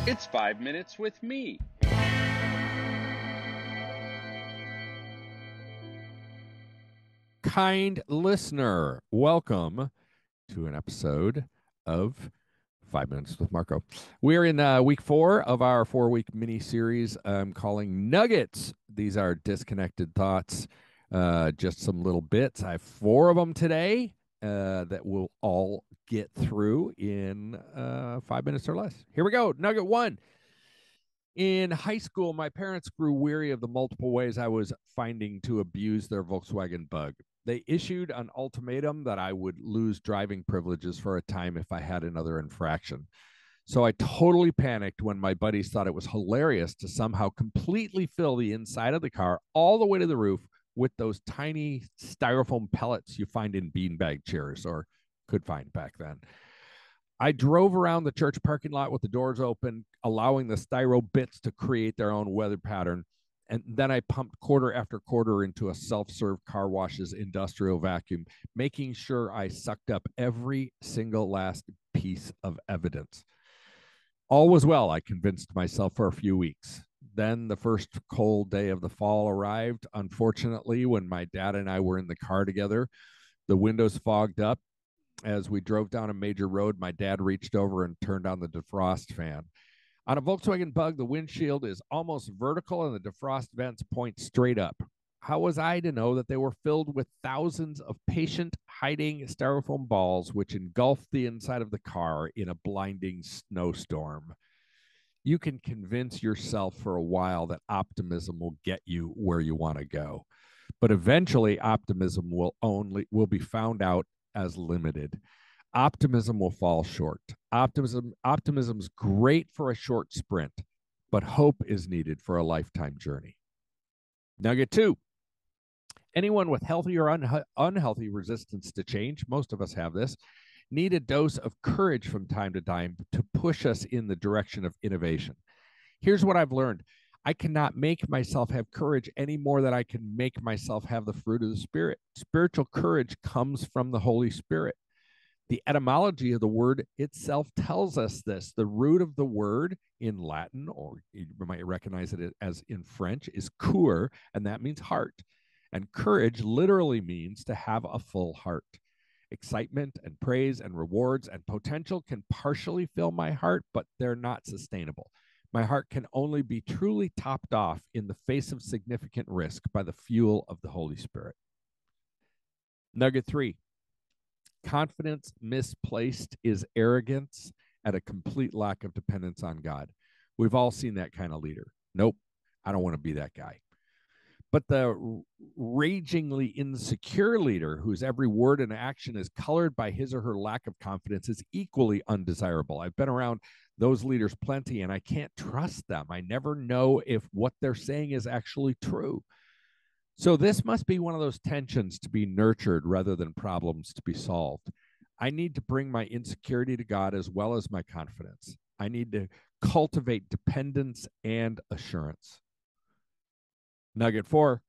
It's 5 minutes with me. Kind listener, welcome to an episode of 5 Minutes with Marko. We're in week 4 of our 4-week mini series I'm calling Nuggets. These are disconnected thoughts, just some little bits. I have 4 of them today that we'll all get through in 5 minutes or less. Here we go. Nugget 1. In high school, my parents grew weary of the multiple ways I was finding to abuse their Volkswagen Bug. They issued an ultimatum that I would lose driving privileges for a time if I had another infraction. So I totally panicked when my buddies thought it was hilarious to somehow completely fill the inside of the car all the way to the roof with those tiny styrofoam pellets you find in beanbag chairs, or could find back then. I drove around the church parking lot with the doors open, allowing the styro bits to create their own weather pattern. And then I pumped quarter after quarter into a self-serve car wash's industrial vacuum, making sure I sucked up every single last piece of evidence. All was well, I convinced myself, for a few weeks. Then the first cold day of the fall arrived. Unfortunately, when my dad and I were in the car together, the windows fogged up. As we drove down a major road, my dad reached over and turned on the defrost fan. On a Volkswagen Bug, the windshield is almost vertical and the defrost vents point straight up. How was I to know that they were filled with thousands of patient hiding styrofoam balls which engulfed the inside of the car in a blinding snowstorm? You can convince yourself for a while that optimism will get you where you want to go, but eventually optimism will be found out as limited. Optimism will fall short. Optimism's great for a short sprint, but hope is needed for a lifetime journey. Nugget 2. Anyone with healthy or unhealthy resistance to change, most of us have this, need a dose of courage from time to time to push us in the direction of innovation. Here's what I've learned. I cannot make myself have courage any more than I can make myself have the fruit of the Spirit. Spiritual courage comes from the Holy Spirit. The etymology of the word itself tells us this. The root of the word in Latin, or you might recognize it as in French, is cœur, and that means heart. And courage literally means to have a full heart. Excitement and praise and rewards and potential can partially fill my heart, but they're not sustainable. My heart can only be truly topped off in the face of significant risk by the fuel of the Holy Spirit. Nugget 3. Confidence misplaced is arrogance at a complete lack of dependence on God. We've all seen that kind of leader. Nope, I don't want to be that guy. But the ragingly insecure leader whose every word and action is colored by his or her lack of confidence is equally undesirable. I've been around those leaders plenty, and I can't trust them. I never know if what they're saying is actually true. So this must be one of those tensions to be nurtured rather than problems to be solved. I need to bring my insecurity to God as well as my confidence. I need to cultivate dependence and assurance. Nugget 4.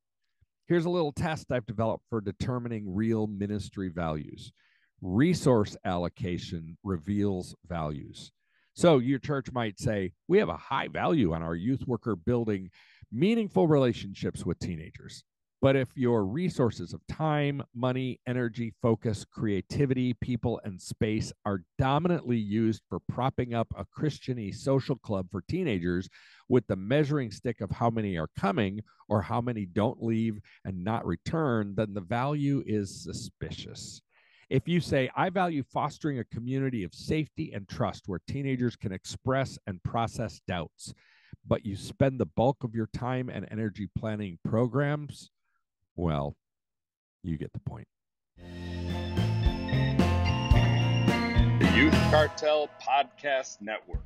Here's a little test I've developed for determining real ministry values. Resource allocation reveals values. So your church might say, we have a high value on our youth worker building meaningful relationships with teenagers. But if your resources of time, money, energy, focus, creativity, people, and space are dominantly used for propping up a Christian-y social club for teenagers with the measuring stick of how many are coming or how many don't leave and not return, then the value is suspicious. If you say, I value fostering a community of safety and trust where teenagers can express and process doubts, but you spend the bulk of your time and energy planning programs, well, you get the point. The Youth Cartel Podcast Network.